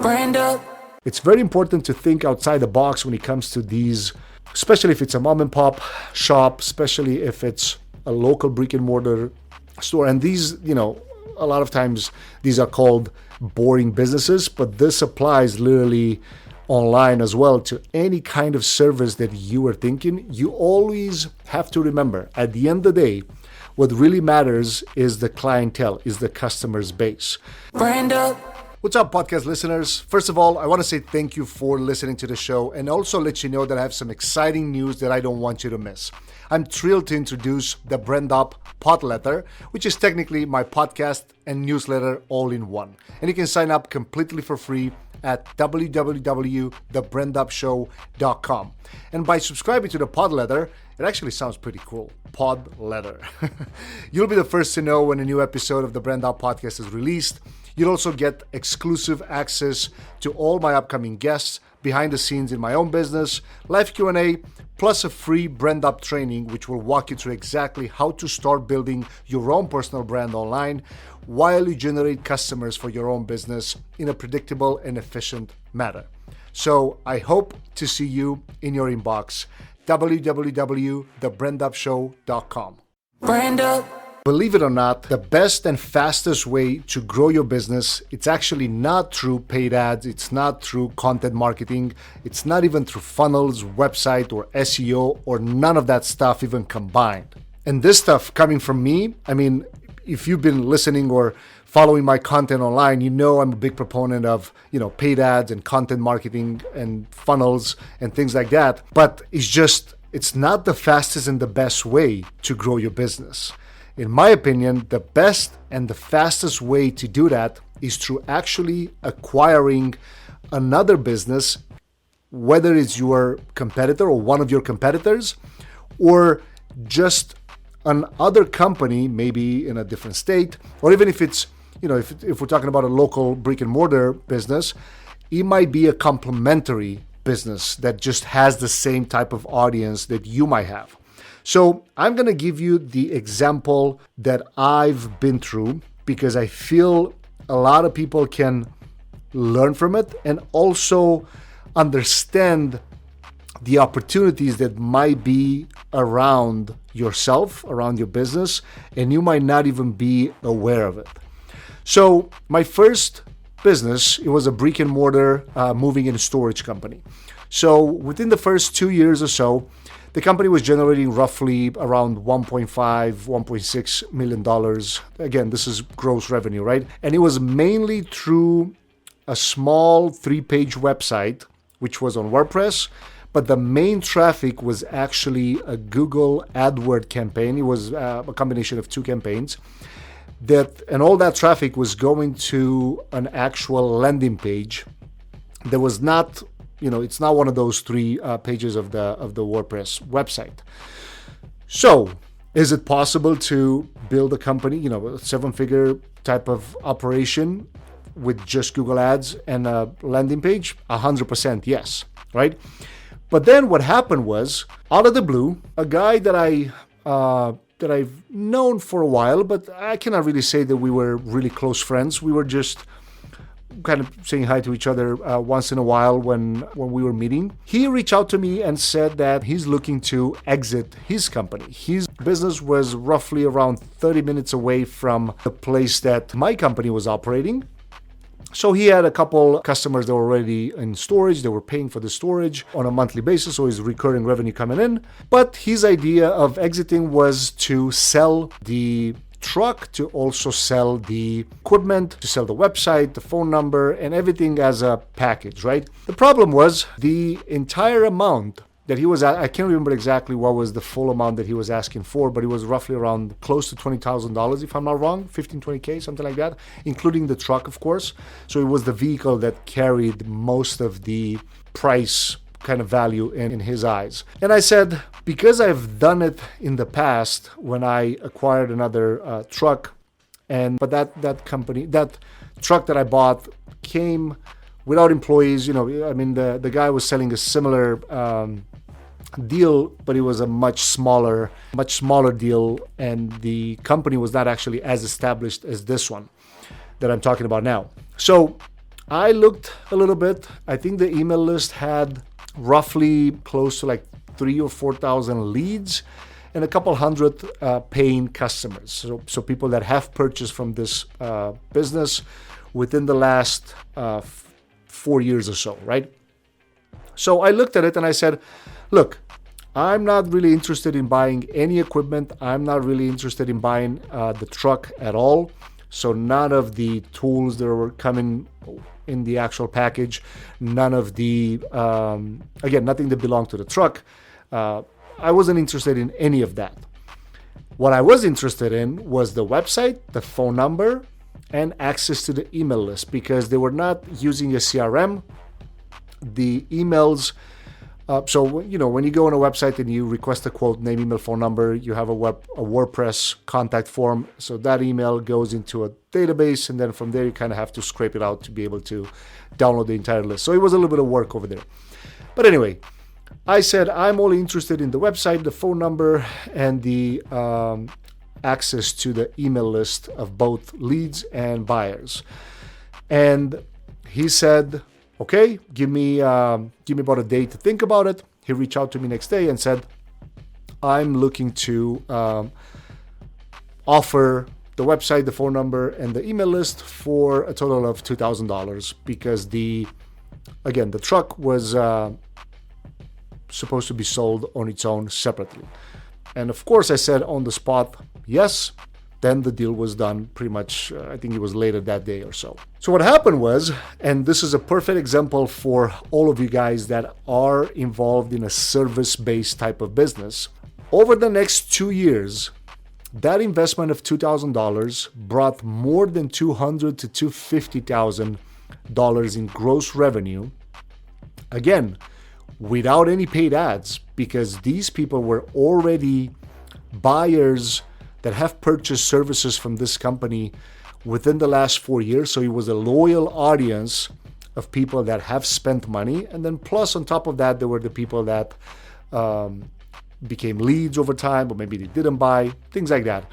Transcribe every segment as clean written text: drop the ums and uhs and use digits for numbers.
Brand up. It's very important to think outside the box when it comes to these, especially if it's a mom and pop shop, especially if it's a local brick and mortar store. And these, a lot of times these are called boring businesses, but this applies literally online as well to any kind of service that you are thinking. You always have to remember, at the end of the day, what really matters is the clientele, is the customer's base. Brand up. What's up, podcast listeners? First of all, I want to say thank you for listening to the show and also let you know that I have some exciting news that I don't want you to miss. I'm thrilled to introduce the Brand Up Podletter, which is technically my podcast and newsletter all in one. And you can sign up completely for free at www.thebrandupshow.com. And by subscribing to the Podletter, it actually sounds pretty cool. Podletter. You'll be the first to know when a new episode of the Brand Up Podcast is released. You'll also get exclusive access to all my upcoming guests, behind the scenes in my own business, live Q&A, plus a free Brand Up training, which will walk you through exactly how to start building your own personal brand online while you generate customers for your own business in a predictable and efficient manner. So I hope to see you in your inbox. www.thebrandupshow.com. Brand up. Believe it or not, the best and fastest way to grow your business, it's actually not through paid ads, it's not through content marketing, it's not even through funnels, website, or SEO, or none of that stuff even combined. And this stuff coming from me, if you've been listening or following my content online, you know I'm a big proponent of, paid ads and content marketing and funnels and things like that. But it's not the fastest and the best way to grow your business. In my opinion, the best and the fastest way to do that is through actually acquiring another business, whether it's your competitor or one of your competitors, or just another company, maybe in a different state, or even if it's, if we're talking about a local brick and mortar business, it might be a complementary business that just has the same type of audience that you might have. So I'm going to give you the example that I've been through because I feel a lot of people can learn from it and also understand the opportunities that might be around yourself, around your business, and you might not even be aware of it. So my first business, it was a brick and mortar moving and storage company. So within the first 2 years or so, the company was generating roughly around $1.5, $1.6 million. Again, this is gross revenue, right? And it was mainly through a small 3-page website, which was on WordPress, but the main traffic was actually a Google AdWords campaign. It was a combination of 2 campaigns. And all that traffic was going to an actual landing page. There was not, it's not one of those 3 pages of the WordPress website. So, is it possible to build a company, a 7-figure type of operation with just Google Ads and a landing page? 100% yes, right? But then what happened was, out of the blue, a guy that I've known for a while, but I cannot really say that we were really close friends. We were just kind of saying hi to each other once in a while when we were meeting. He reached out to me and said that he's looking to exit his company. His business was roughly around 30 minutes away from the place that my company was operating. So he had a couple customers that were already in storage. They were paying for the storage on a monthly basis, so his recurring revenue coming in. But his idea of exiting was to sell the truck, to also sell the equipment, to sell the website, the phone number, and everything as a package, right? The problem was the entire amount that he was, I can't remember exactly what was the full amount that he was asking for, but it was roughly around close to $20,000, if I'm not wrong, 15, 20K, something like that, including the truck, of course. So it was the vehicle that carried most of the price kind of value in his eyes. And I said, because I've done it in the past when I acquired another truck, but that truck that I bought came without employees. The guy was selling a similar deal, but it was a much smaller deal, and the company was not actually as established as this one that I'm talking about now. So I looked a little bit. I think the email list had roughly close to like 3,000 or 4,000 leads and a couple hundred paying customers. So people that have purchased from this business within the last 4 years or so, right? So I looked at it and I said, look, I'm not really interested in buying any equipment. I'm not really interested in buying the truck at all. So none of the tools that were coming in the actual package, none of the, again, nothing that belonged to the truck. I wasn't interested in any of that. What I was interested in was the website, the phone number, and access to the email list, because they were not using a CRM. The emails, so when you go on a website and you request a quote, name, email, phone number, you have a WordPress contact form. So that email goes into a database, and then from there you kind of have to scrape it out to be able to download the entire list. So it was a little bit of work over there. But anyway, I said I'm only interested in the website, the phone number, and the access to the email list of both leads and buyers. And he said, okay, give me about a day to think about it. He reached out to me next day and said, I'm looking to offer the website, the phone number, and the email list for a total of $2,000, because the truck was supposed to be sold on its own separately. And of course I said on the spot, yes. Then the deal was done pretty much, I think it was later that day or so. So what happened was, and this is a perfect example for all of you guys that are involved in a service-based type of business. Over the next 2 years, that investment of $2,000 brought more than $200,000 to $250,000 in gross revenue. Again, without any paid ads, because these people were already buyers that have purchased services from this company within the last 4 years. So it was a loyal audience of people that have spent money. And then plus on top of that, there were the people that became leads over time, but maybe they didn't buy, things like that.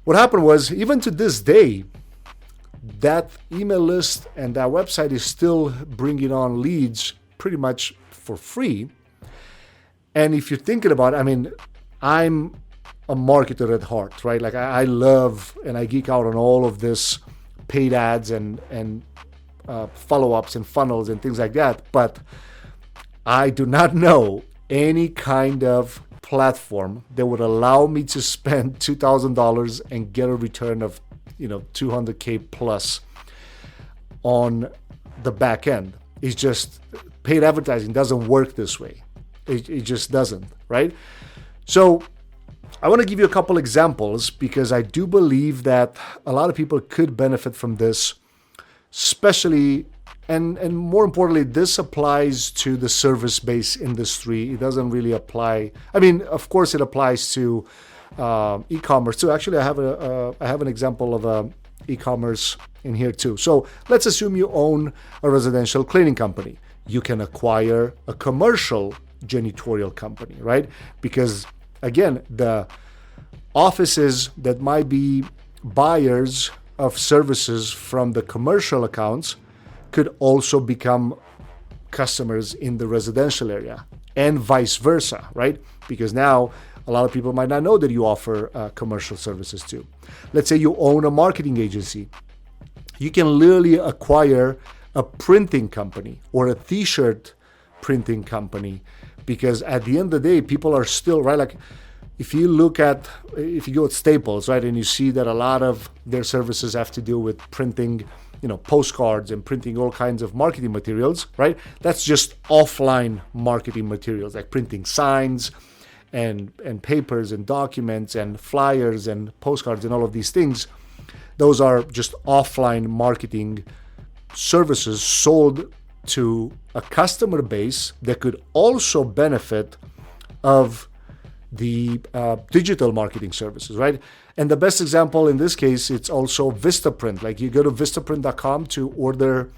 What happened was, even to this day, that email list and that website is still bringing on leads pretty much for free. And if you're thinking about it, I mean, I'm a marketer at heart, right? Like I love and I geek out on all of this paid ads and follow-ups and funnels and things like that. But I do not know any kind of platform that would allow me to spend $2,000 and get a return of, $200K plus on the back end. It's just paid advertising doesn't work this way. It just doesn't, right? So I want to give you a couple examples, because I do believe that a lot of people could benefit from this, especially, and more importantly, this applies to the service-based industry. It doesn't really apply. I mean, of course, it applies to e-commerce too. Actually, I have an example of e-commerce in here too. So let's assume you own a residential cleaning company. You can acquire a commercial janitorial company, right? Because again, the offices that might be buyers of services from the commercial accounts could also become customers in the residential area, and vice versa, right? Because now a lot of people might not know that you offer commercial services too. Let's say you own a marketing agency. You can literally acquire a printing company or a t-shirt printing company, because at the end of the day, people are still, right? Like if you go at Staples, right, and you see that a lot of their services have to do with printing, postcards and printing all kinds of marketing materials, right? That's just offline marketing materials, like printing signs and papers and documents and flyers and postcards and all of these things. Those are just offline marketing services sold to a customer base that could also benefit of the digital marketing services, right? And the best example in this case, it's also Vistaprint. Like you go to vistaprint.com to order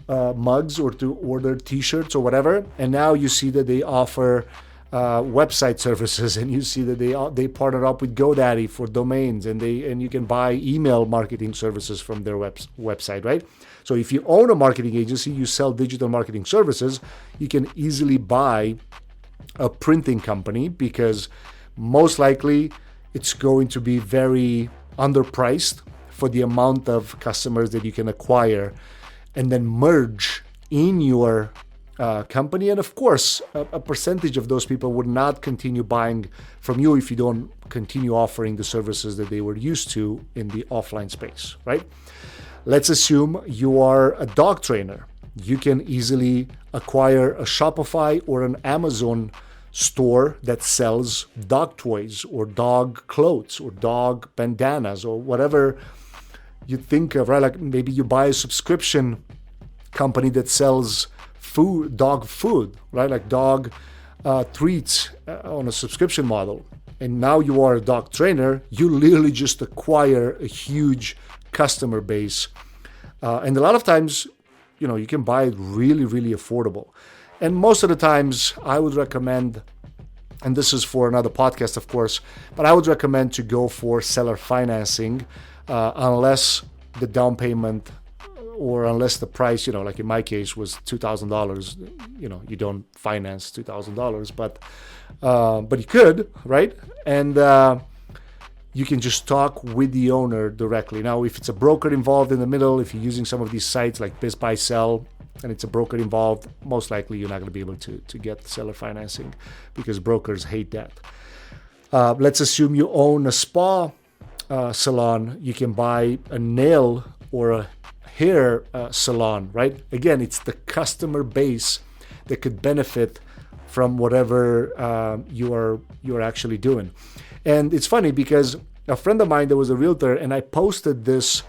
mugs or to order t-shirts or whatever, and now you see that they offer website services, and you see that they partner up with GoDaddy for domains, and you can buy email marketing services from their website, right? So if you own a marketing agency, you sell digital marketing services, you can easily buy a printing company because most likely it's going to be very underpriced for the amount of customers that you can acquire and then merge in your company. And of course, a percentage of those people would not continue buying from you if you don't continue offering the services that they were used to in the offline space, right? Let's assume you are a dog trainer. You can easily acquire a Shopify or an Amazon store that sells dog toys or dog clothes or dog bandanas or whatever you think of, right? Like maybe you buy a subscription company that sells food, dog food, right? Like dog treats on a subscription model. And now you are a dog trainer, you literally just acquire a huge customer base. And a lot of times, you can buy it really, really affordable. And most of the times I would recommend, and this is for another podcast, of course, but I would recommend to go for seller financing unless the down payment or unless the price, like in my case was $2,000, you don't finance $2,000, but you could, right? And you can just talk with the owner directly. Now, if it's a broker involved in the middle, if you're using some of these sites like Biz Buy Sell, and it's a broker involved, most likely you're not going to be able to get seller financing because brokers hate that. Let's assume you own a spa salon. You can buy a nail or a hair salon, right? Again, it's the customer base that could benefit from whatever you're actually doing. And it's funny because a friend of mine that was a realtor, and I posted this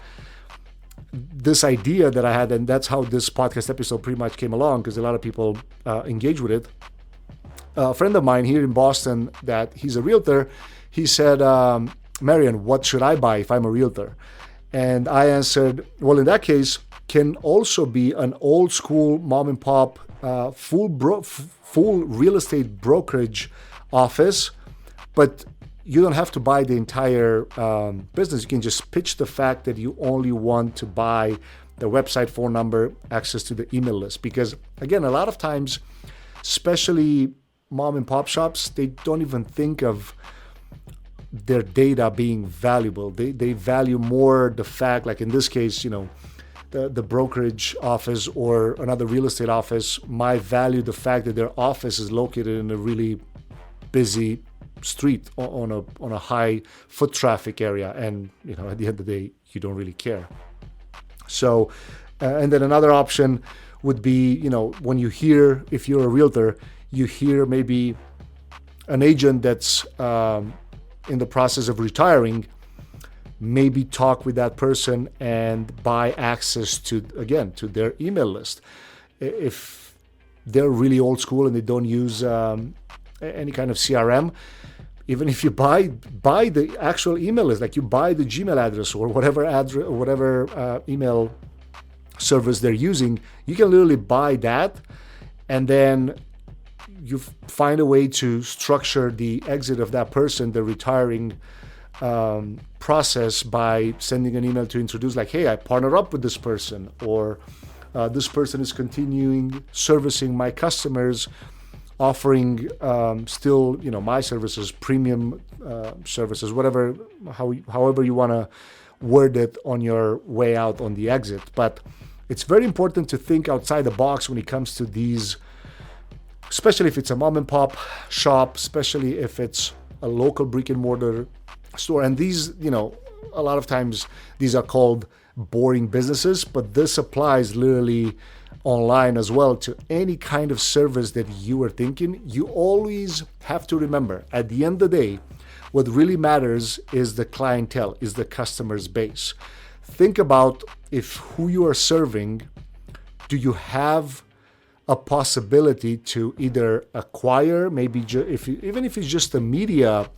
idea that I had, and that's how this podcast episode pretty much came along because a lot of people engage with it. A friend of mine here in Boston that he's a realtor, he said, Marian, what should I buy if I'm a realtor? And I answered, well, in that case, can also be an old school mom and pop full real estate brokerage office, but you don't have to buy the entire business. You can just pitch the fact that you only want to buy the website, phone number, access to the email list. Because again, a lot of times, especially mom and pop shops, they don't even think of their data being valuable. They value more the fact, like in this case, the brokerage office or another real estate office might value the fact that their office is located in a really busy street on a high foot traffic area, and at the end of the day you don't really care. So and then another option would be when you hear, if you're a realtor, you hear maybe an agent that's in the process of retiring, maybe talk with that person and buy access to their email list. If they're really old school and they don't use any kind of CRM, even if you buy the actual email list, like you buy the Gmail address or whatever email service they're using, you can literally buy that, and then you find a way to structure the exit of that person, the retiring process, by sending an email to introduce, like, hey, I partner up with this person, or this person is continuing servicing my customers, offering still, my services, premium services, however you want to word it on your way out on the exit. But it's very important to think outside the box when it comes to these, especially if it's a mom and pop shop, especially if it's a local brick and mortar store. And these, a lot of times these are called boring businesses, but this applies literally online as well to any kind of service that you are thinking. You always have to remember, at the end of the day, what really matters is the clientele, is the customer's base. Think about if who you are serving, do you have a possibility to either acquire, maybe even if it's just a media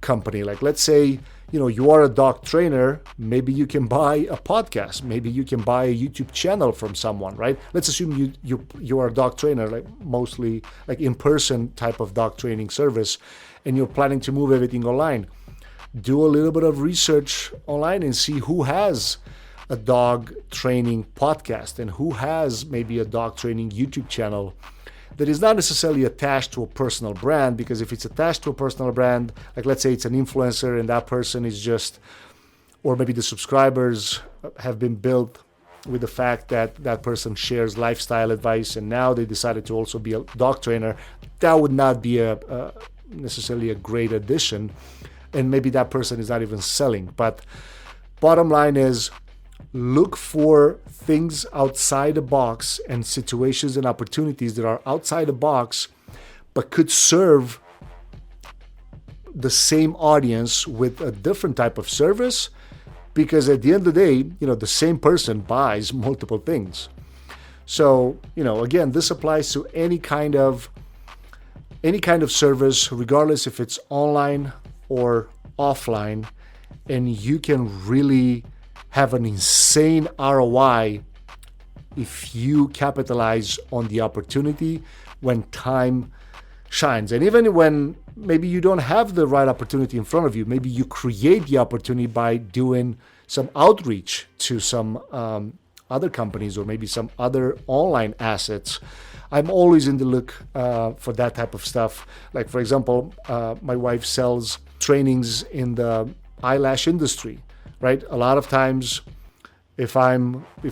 company, like let's say, you are a dog trainer, maybe you can buy a podcast, maybe you can buy a YouTube channel from someone, right? Let's assume you are a dog trainer, like mostly like in-person type of dog training service, and you're planning to move everything online. Do a little bit of research online and see who has a dog training podcast and who has maybe a dog training YouTube channel that is not necessarily attached to a personal brand. Because if it's attached to a personal brand, like let's say it's an influencer and that person is just, or maybe the subscribers have been built with the fact that that person shares lifestyle advice and now they decided to also be a dog trainer, that would not be necessarily a great addition, and maybe that person is not even selling. But bottom line is, look for things outside the box and situations and opportunities that are outside the box but could serve the same audience with a different type of service, because at the end of the day, the same person buys multiple things. So, again, this applies to any kind of service, regardless if it's online or offline, and you can really have an insane ROI if you capitalize on the opportunity when time shines. And even when maybe you don't have the right opportunity in front of you, maybe you create the opportunity by doing some outreach to some other companies or maybe some other online assets. I'm always in the look for that type of stuff. Like, for example, my wife sells trainings in the eyelash industry, right? A lot of times, if I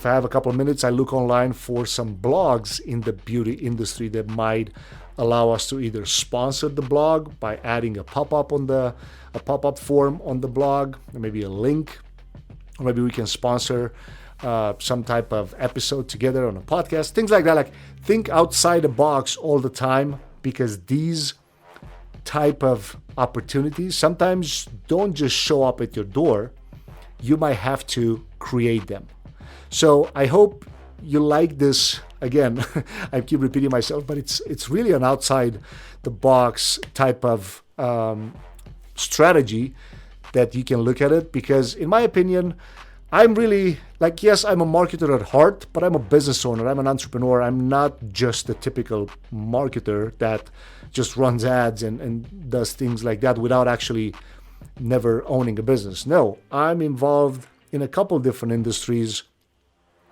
have a couple of minutes, I look online for some blogs in the beauty industry that might allow us to either sponsor the blog by adding a pop-up form on the blog, or maybe a link, or maybe we can sponsor some type of episode together on a podcast, things like that. Like, think outside the box all the time, because these type of opportunities sometimes don't just show up at your door. You might have to create them. So I hope you like this. Again, I keep repeating myself, but it's really an outside the box type of strategy that you can look at it. Because in my opinion, I'm really yes, I'm a marketer at heart, but I'm a business owner. I'm an entrepreneur. I'm not just a typical marketer that just runs ads and does things like that without actually never owning a business. No, I'm involved in a couple different industries,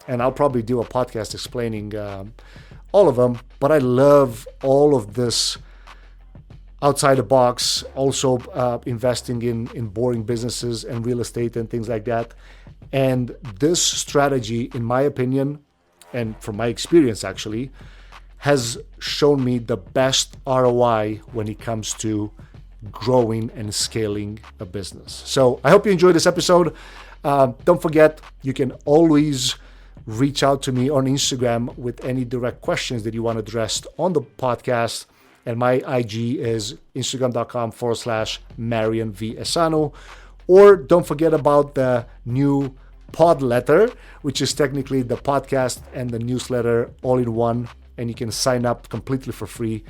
and I'll probably do a podcast explaining all of them. But I love all of this outside the box, also investing in boring businesses and real estate and things like that. And this strategy, in my opinion, and from my experience actually, has shown me the best ROI when it comes to growing and scaling a business. So I hope you enjoyed this episode. Don't forget, you can always reach out to me on Instagram with any direct questions that you want addressed on the podcast. And my IG is instagram.com/Marian V. Esanu. Or don't forget about the new pod letter, which is technically the podcast and the newsletter all in one. And you can sign up completely for free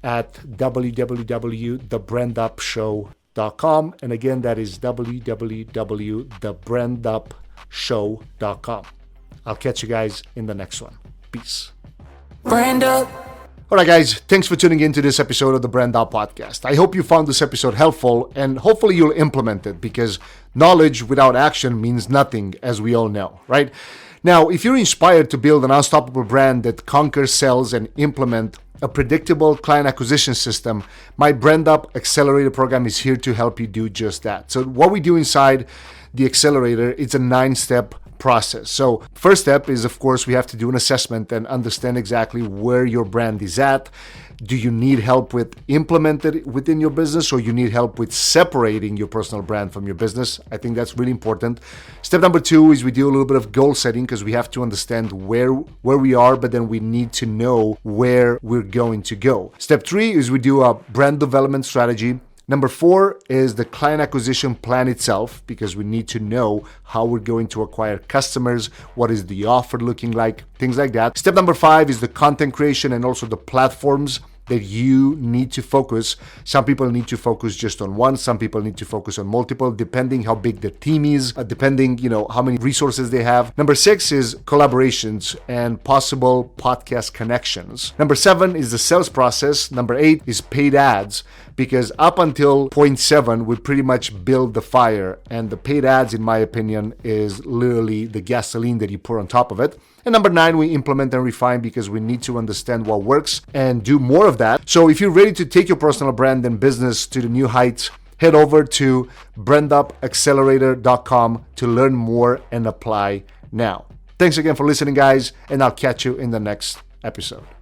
at www.thebrandupshow.com. And again, that is www.thebrandupshow.com. I'll catch you guys in the next one. Peace. Brand up. All right, guys, thanks for tuning in to this episode of the Brand Up Podcast. I hope you found this episode helpful, and hopefully you'll implement it, because knowledge without action means nothing, as we all know, right? Now, if you're inspired to build an unstoppable brand that conquers, sells, and implement a predictable client acquisition system, my Brand Up Accelerator program is here to help you do just that. So what we do inside the accelerator, it's a 9-step process. So first step is, of course, we have to do an assessment and understand exactly where your brand is at. Do you need help with implementing it within your business, or you need help with separating your personal brand from your business? I think that's really important. Step number 2 is we do a little bit of goal setting, because we have to understand where we are, but then we need to know where we're going to go. Step 3 is we do a brand development strategy. Number 4 is the client acquisition plan itself, because we need to know how we're going to acquire customers, what is the offer looking like, things like that. Step number 5 is the content creation and also the platforms that you need to focus. Some people need to focus just on one. Some people need to focus on multiple, depending how big their team is, depending, how many resources they have. Number 6 is collaborations and possible podcast connections. Number 7 is the sales process. Number 8 is paid ads, because up until point 7, we pretty much build the fire, and the paid ads, in my opinion, is literally the gasoline that you pour on top of it. And number 9, we implement and refine, because we need to understand what works and do more of that. So if you're ready to take your personal brand and business to the new heights, head over to brandupaccelerator.com to learn more and apply now. Thanks again for listening, guys, and I'll catch you in the next episode.